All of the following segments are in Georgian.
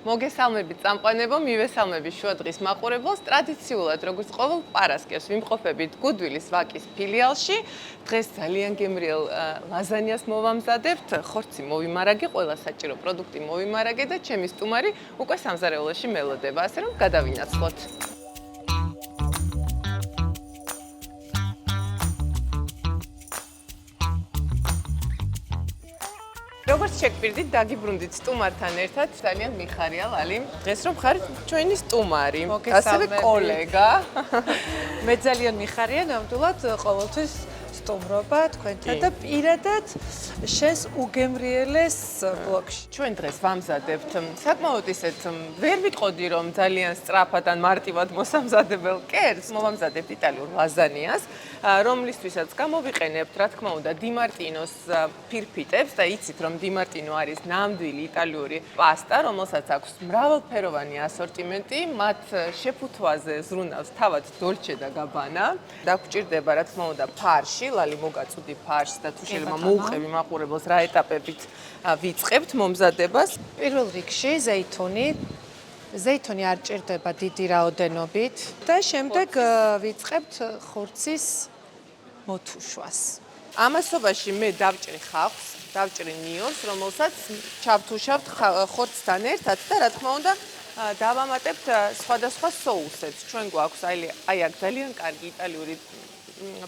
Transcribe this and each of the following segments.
მოგესალმებით წამყვანებო, მივესალმები შუადღის მაყურებელს. ტრადიციულად, როგორც ყოველ პარასკევს, ვიმყოფებით გუდვილის ვაკის ფილიალში. დღეს ძალიან გემრიელ ლაზანიას მოვამზადებთ, ხორცი მოვიმარაგე, ყველა საჭირო პროდუქტი მოვიმარაგე და ჩემი სტუმარი უკვე სამზარეულოში მელოდება, ასე რომ გადავინაცვლოთ. როგორც შეგპირდით, დაგიბრუნდით სტუმართან ერთად, ძალიან მიხარია ლალი. დღეს რომ ხარ ჩვენი სტუმარი, ასევე კოლეგა. მე ძალიან მიხარია ნამდვილად ყოველთვის სტუმრობა თქვენთან და პირადად შენს უგემრიელეს ბლოგში. ჩვენ დღეს ვამზადებთ საკმაოდ ისეთ ვერ ვიტყოდი რომ ძალიან სწრაფად ან მარტივად მოსამზადებელ კერძს, მოვამზადებთ იტალიურ ლაზანიას, რომლისთვისაც გამოვიყენებთ, რა თქმა უნდა, დიმარტინოს ფირფიტებს და იცით რომ დიმარტინო არის ნამდვილი იტალიური პასტა, რომელსაც აქვს მრავალფეროვანი ასორტიმენტი, მათ შეფუთვაზე ზრუნავს თავად დოლჩე და გაბანა. დაგჭირდება რა თქმა უნდა ფარში, ლალი მოგაწუდი ფარშს და თუ შეიძლება მოუყევი მაყურებელს რა ეტაპებით ვიწყებთ მომზადებას. პირველ რიგში ზეითონი არ ჭირდება დიდი რაოდენობით და შემდეგ ვიწყებთ ხორცის მოთუშვას. ამასობაში მე დავჭრი ხავსს, დავჭრი ნიორს, რომელსაც ჩავთუშავთ ხორცთან ერთად და რა თქმა უნდა დავამატებთ სხვადასხვა соусებს. ჩვენ გვაქვს აი აქ ძალიან კარგი იტალიური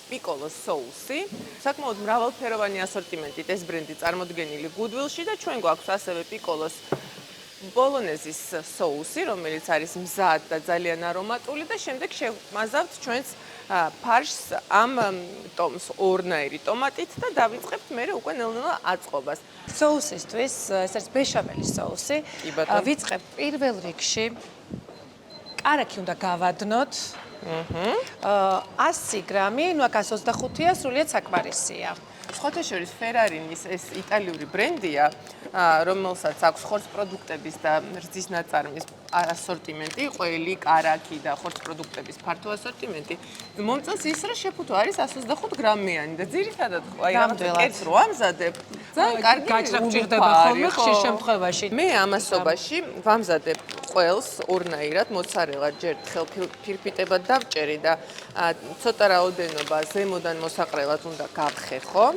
პიკოლოს соуსი. საკმაოდ მრავალფეროვანი ასორტიმენტით ეს ბრენდი წარმოდგენილი გუდვილში და ჩვენ გვაქვს ასევე პიკოლოს ბოლონეზის соуსი, რომელიც არის მზად და ძალიან არომატული და შემდეგ შევმაზავთ ჩვენს ფარშს ამ ტომს ორნაირი ტომატით და დავიწყებთ მერე უკვე ნელ-ნელა აწყობას. соусისთვის ეს არის ბეშამელის соуსი. ვიწყებთ პირველ რიგში კარაქი უნდა გავადნოთ. 100 გრამი, ნუ აქ 125-ია, სრულიად საკმარისია. სხვათა შორის ფერარინის ეს იტალიური ბრენდია, რომელსაც აქვს ხორც პროდუქტების და რძის ნაწარმის ასორტიმენტი, ყველი, კარაქი და ხორც პროდუქტების ფართო ასორტიმენტი. მომწონს ის, რომ შეფუთვა არის 125 გრამიანი და ძირითადად აი რაღაცა კერძს რო ამზადებ, ძალიან კარგი გაჭრება ხოლმე ხშირ შემთხვევაში. მე ამასობაში ვამზადებ ყველს ორნაირად, მოცარელა ჯერ თხელ ფირფიტებად დავჭერი და ცოტა რაოდენობა ზემოდან მოსაყრელად უნდა გავხეხო.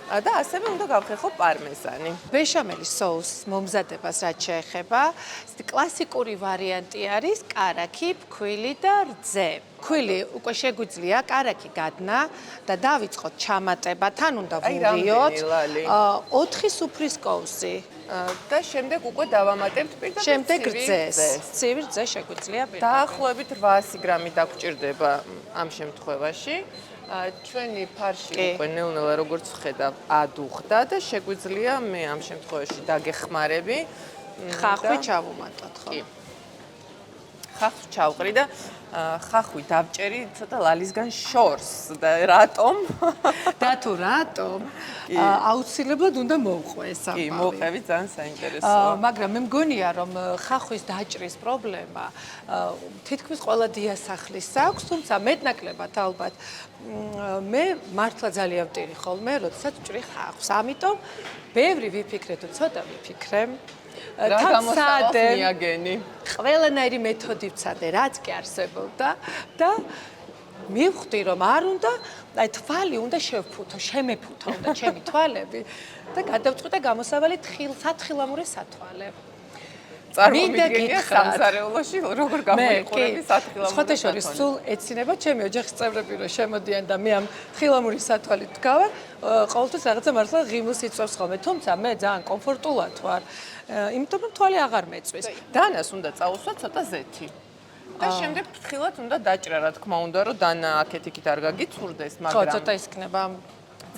და ასევე უნდა გავხეხო პარმეზანი. ბეშამელის соуსის მომზადებას რაც შეეხება, კლასიკური ვარიანტი არის კარაქი, ფქვილი და რძე. ფქვილი უკვე შეგვიძლია კარაქი გადნა და დავიწყოთ ჩამატება, თან უნდა ვურიოთ 4 სუფრის კოვზი. და შემდეგ უკვე დავამატებთ პირდაპირ შემდეგ რძეს. ცივი რძე შეგვიძლია პირდაპირ. დაახლოებით 800 გრამი დაგჭირდება ამ შემთხვევაში. ჩვენი ფარში უკვე ნელ-ნელა როგორც ვხედავ ადუხდა და შეგვიძლია მე ამ შემთხვევაში დაგეხმარები. ხახვი ჩავუმატოთ, ხო? კი. ხახვი ჩავყრი და ხახვი დავჭერი ცოტა ლალისგან შორს და რატომ? და თუ რატომ? აუცილებლად უნდა მოვყვე ეს ამბავი. კი, მოვყევი, ძალიან საინტერესოა. მაგრამ მე მგონია რომ ხახვის დაჭრის პრობლემა თითქმის ყველა დიასახლის აქვს, თუმცა მეტნაკლებად ალბათ მე მართლა ძალიან ვტირი ხოლმე, როდესაც ვჭრი ხახვის. ამიტომ ბევრი ვიფიქრე თუ ცოტა ვიფიქრე. რა გამოსავალს მიაგენი? ყველანაირი მეთოდი ვცადე, რაც კი არსებობდა და მივხვდი რომ არ უნდა, აი თვალი უნდა შევფუთო, შემეფუთო უნდა ჩემი თვალები და გადავწყვიტე გამოსავალი სათხილამური სათვალე. წარმოვიდგენია სამზარეულოში როგორ გამოიყურები სათხილამური. სხვათა შორის სულ ეცინება ჩემი ოჯახის წევრები რომ შემოდიან და მე ამ თხილამური სათვალით ვდგავარ, ყოველთვის რაღაცა მართლა ღიმილს იწვევს ხოლმე, თუმცა მე ძალიან კომფორტულად ვარ, იმიტომ რომ თვალი აღარ მეწვის. დანას უნდა წაუსვა ცოტა ზეთი. და შემდეგ ფრთხილად უნდა დაჭრა, რა თქმა უნდა, რომ დანა აქეთ-იქით არ გაგიცურდეს, მაგრამ ხო, ცოტა ისქნება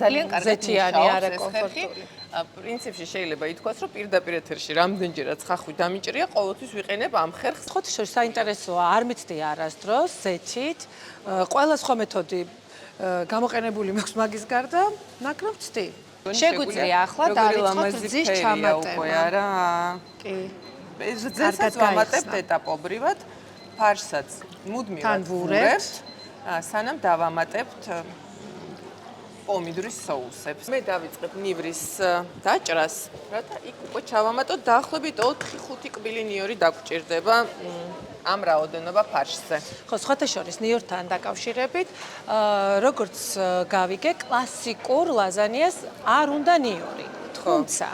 ძალიან კარგად ზეთიანი არა კომფორტული. პრინციპში შეიძლება ითქვას, რომ პირდაპირ ეთერში რამდენჯერაც ხახვი დამიჭრია, ყოველთვის ვიყენებ ამ ხერხს. ხოთი შორის საინტერესოა, არ მიცდი არასდროს ზეთით. ყველა სხვა მეთოდი გამოყენებული მაქვს მაგის გარდა, მაგრამ ვცდი. შეგვიძლია ახლა დავიწყოთ რძის ჩამატება. უკვე არა. კი. რძესაც ვამატებთ ეტაპობრივად, ფარშსაც მუდმივად ვურევთ, სანამ დავამატებთ პომიდორის соуსებს. მე დავიწყებ ნივრის დაჭრას, რათა იქ უკვე ჩავამატოთ დაახლოებით 4-5 კბილი ნიორი დაგვჭირდება ამ რაოდენობა ფარშზე. ხო, სხვათა შორის ნიორთან დაკავშირებით, როგორც გავიგე, კლასიკურ ლაზანიას არ უნდა ნიორი. თუმცა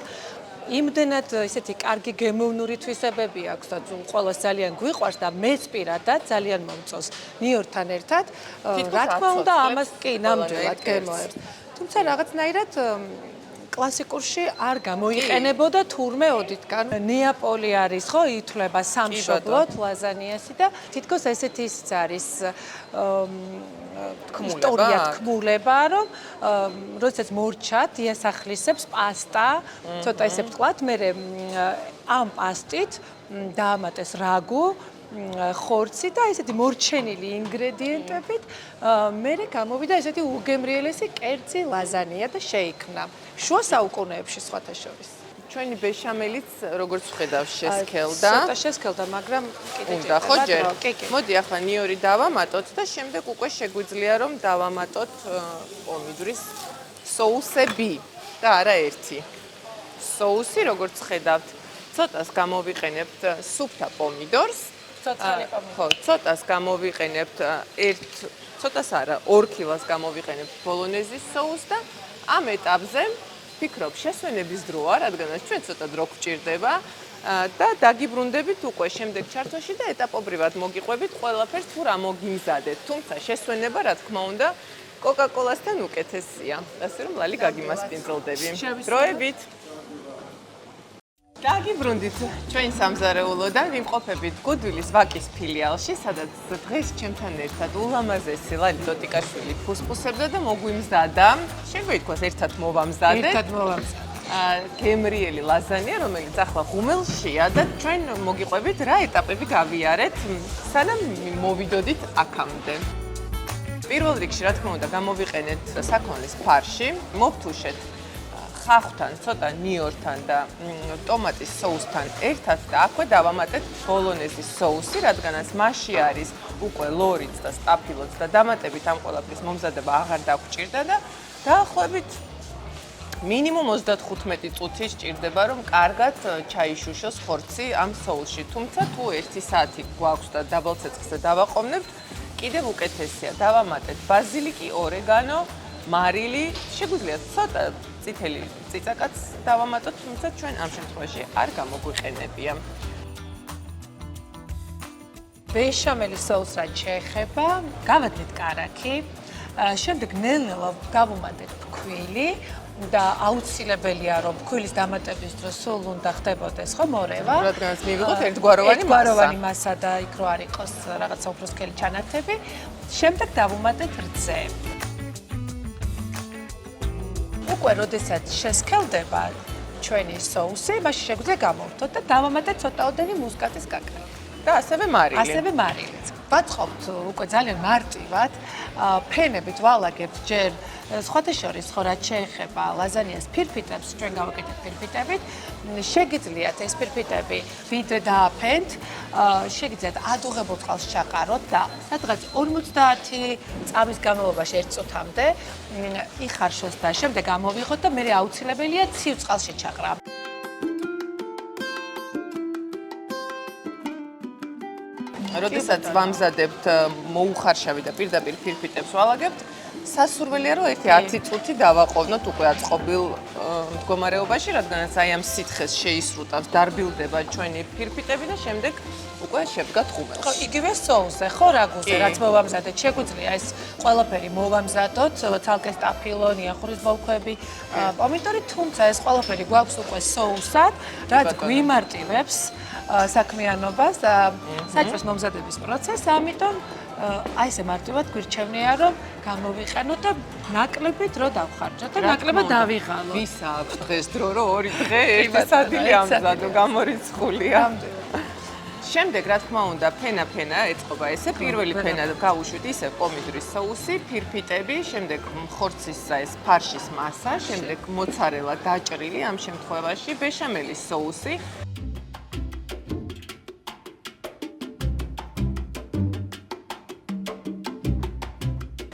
იმდენად ისეთი კარგი გემოვნური თვისებები აქვს და ყველას ძალიან გვიყვარს და მეც პირადად ძალიან მომწონს ნიორთან ერთად, რა თქმა უნდა, ამას კი ნამდვილად გემოებს. თუმცა რაღაცნაირად კლასიკურში არ გამოიყენებოდა თურმე ოდითგან. ნეაპოლი არის, ხო, ითვლება სამშობლოდ ლაზანიასი და თითქოს ესეთის არის ისტორია თქმულება, რომ როდესაც მორჩად იასახლისებს პასტა, ცოტა ესე ვთქვათ, მე ამ პასტით დაამატეს რაგუ, ხორცი და ესეთი მორჩენილი ინგრედიენტებით მე გამოვიდა ესეთი უგემრიელესი კერძი ლაზანია და შეიქმნა შუა საუკუნეებში სხვათა შორის. ჩვენი ბეშამელიც როგორც ვხედავ შესქელდა. ცოტა შესქელდა, მაგრამ კიდე უნდა ხო ჯერ. მოდი ახლა ნიორი დავამატოთ და შემდეგ უკვე შეგვიძლია რომ დავამატოთ პომიდორის соуსები და არა ერთი. соуსი როგორც ხედავთ, ცოტას გამოვიყენებთ სუფთა პომიდორს. ხო, ცოტას გამოვიყენებთ ცოტას არა, 2 კილოს გამოვიყენებთ ბოლონეზის соуს და ამ ეტაპზე ფიქრობ, შესვენების დროა, რადგანაც ჩვენ ცოტა დრო გვჭირდება და დაგიბრუნდებით უკვე შემდეგ ჩართვაში და ეტაპობრივად მოგიყვებით ყველაფერს თუ რა მოგიმზადეთ. თუმცა შესვენება, რა თქმა უნდა, კოკა-კოლასთან უკეთესია. ასე რომ ლალი გაგიმასპინძლდები. დროებით დაგიბრუნდით ჩვენ სამზარეულოდან, ვიმყოფებით გუდვილის ვაკის ფილიალში, სადაც დღეს ჩემთან ერთად ულამაზესი ლალი დოტიკაშვილი ფუსფუსებდა და მოგვიმზადა, შეგვიძლია ითქვას ერთად მოვამზადეთ. ერთად მოვამზადეთ. გემრიელი ლაზანია, რომელიც ახლა ღუმელშია და ჩვენ მოგიყვებით რა ეტაპები გავიარეთ, სანამ მოვიდოდით აქამდე. პირველ რიგში, რა თქმა უნდა, გამოვიყენეთ საქონლის ფარში, მოვთუშეთ ხახვთან, ცოტა ნიორთან და ტომატის соуსთან ერთად და აქვე დავამატეთ ბოლონეზის соуსი, რადგანაც მასში არის უკვე ლორიც და სტაფილოც და დამატებით ამ ყველაფრის მომზადება აღარ დაგვჭირდა და დაახლოებით მინიმუმ 35 წუთი სჭირდება, რომ კარგად ჩაიშუშოს ხორცი ამ соуსში. თუმცა თუ 1 საათი გვაქვს და დაბალ ცეცხლზე დავაყოვნებთ, კიდევ უკეთესია. დავამატეთ ბაზილიკი, ორეგანო, მარილი, შეგვიძლია ცოტა წითელი წიწაკაც დავამატოთ, თუმცა ჩვენ ამ შემთხვევაში არ გამოგვიყენებია. ბეშამელის соуს რაც შეეხება, გავადნით კარაქი, შემდეგ ნელ-ნელა გავუმატეთ ფქვილი და აუცილებელია რომ ფქვილის დამატების დროს სულ უნდა ხდებოდეს ხო მორევა. რადგანაც მივიღოთ ერთგვაროვანი მასა და იქ რო არ იყოს რაღაცა უფრო სქელი ჩანართები. შემდეგ დავუმატეთ რძე. უკვე როდესაც შესქელდება ჩვენი соуსი, მაშინ შეგვიძლია გამოვთოთ და დავამატეთ ცოტაოდენი მუსკატის კაკალი. და ასევე მარილი. ასევე მარილიც. ვაწყობთ უკვე ძალიან მარტივად, ფენებით ვალაგებთ ჯერ სხვათა შორის ხო რაც შეეხება ლაზანიას ფირფიტებს, ჩვენ გავაკეთეთ ფირფიტებით. შეგიძლიათ ეს ფირფიტები ვიდრე დააფენთ, შეგიძლიათ ადუღებულ წყალს ჩაყაროთ და სადღაც 50 წამის განმავლობაში 1 წუთამდე იხარშოს და შემდეგ გამოვიღოთ და მე აუცილებელია ცივ წყალში ჩაყრა. როდესაც ვამზადებთ მოუხარშავი და პირდაპირ ფირფიტებს ვალაგებთ, სასურველია რომ 1-10 წუთი დავაყოვნოთ უკვე აწყობილ მდგომარეობაში, რადგანაც აი ამ სითხეს შეისრუტავს, დარბილდება ჩვენი ფირფიტები და შემდეგ უკვე შევდგათ ღუმელში. ხო, იგივე соуსზე, ხო, რაგუზე, რაც მოვამზადეთ, შეგვიძლია ეს ყველაფერი მოვამზადოთ, ცალკე სტაფილო, ნიახურის ბოლქვები, პომიდორი, თუმცა ეს ყველაფერი გვაქვს უკვე соуსად, რაც გვიმარტივებს საქმიანობას, საჭმლის მომზადების პროცესს, ამიტომ აი ესე მარტივად გვირჩევნია რომ გამოვიყენოთ და ნაკლები დრო დავხარჯოთ და ნაკლებად დავიღალოთ. ვის აქვს დღეს დრო რომ 2 დღე ერთი საათი ამზადო, გამორიცხულია. შემდეგ რა თქმა უნდა ფენა ეწყობა ესე პირველი ფენა გავუშვით ისე პომიდორის соуსი, ფირფიტები, შემდეგ ხორცის ეს ფარშის მასა, შემდეგ მოცარელა დაჭრილი ამ შემთხვევაში, ბეშამელის соуსი.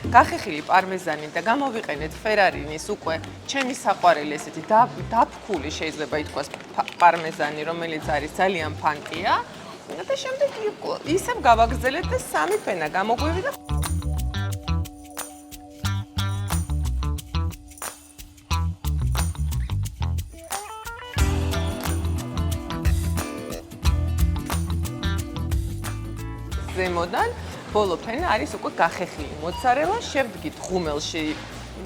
გახეხილი პარმეზანი და გამოვიყენეთ ფერარინის უკვე ჩემი საყვარელი ესეთი დაფქული შეიძლება ითქვას პარმეზანი, რომელიც არის ძალიან ფანკია. და შემდეგ ისევ გავაგრძელეთ და სამი ფენა გამოგვივიდა. ზემოდან ბოლო ფენა არის უკვე გახეხილი მოცარელა, შევდგით ღუმელში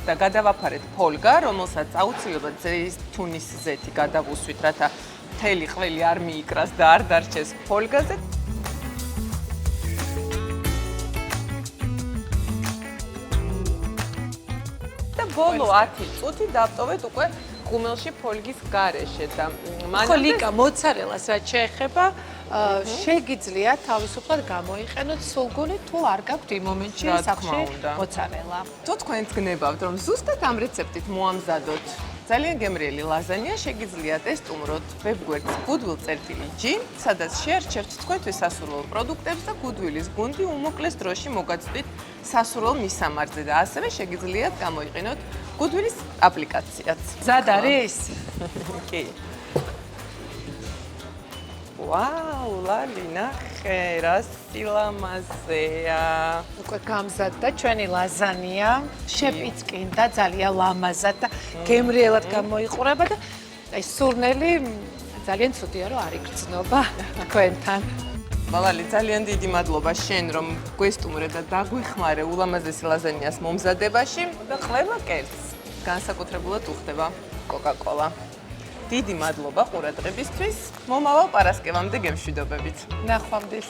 და გადავაფარეთ ფოლგა, რომელსაც აუცილებლად ზეის თუნის ზეთი გადავუსვით, რათა მთელი ყველი არ მიიკრას და არ დარჩეს ფოლგაზე. და ბოლო 10 წუთი დავტოვეთ უკვე ღუმელში ფოლგის გარეშე და ხო ლიკა მოცარელას რაც შეეხება შეგიძლია თავისუფლად გამოიყენოთ სულგუნი თუ არ გაქვთ იმ მომენტში სახში მოცარელა. თუ თქვენს გნებავთ რომ ზუსტად ამ რეცეპტით მოამზადოთ ძალიან გემრიელი ლაზანია, შეგიძლიათ ესტუმროთ ვებგვერდს goodwill.g, სადაც შეარჩევთ თქვენთვის სასურველ პროდუქტებს და Goodwill-ის გუნდი უმოკლეს დროში მოგაწვდით სასურველ მისამართზე და ასევე შეგიძლიათ გამოიყენოთ Goodwill-ის აპლიკაციაც. მზად არის? კი. ვაუ, ლალი, ნახე, რა სილამაზეა. უკვე გამზადდა ჩვენი ლაზანია, შეპიწყინდა ძალიან ლამაზად და გემრიელად გამოიყურება და აი სურნელი ძალიან ცუდია რომ არ იგრძნობა თქვენთან. მალალი, ძალიან დიდი მადლობა შენ რომ გვესტუმრე და დაგვეხმარე ულამაზესი ლაზანიას მომზადებაში და ყველა კერძს განსაკუთრებულად უხდება კოკა-კოლა. დიდი მადლობა ყურადღებისთვის. მომავალ პარასკევამდე გემშვიდობებით. ნახვამდის.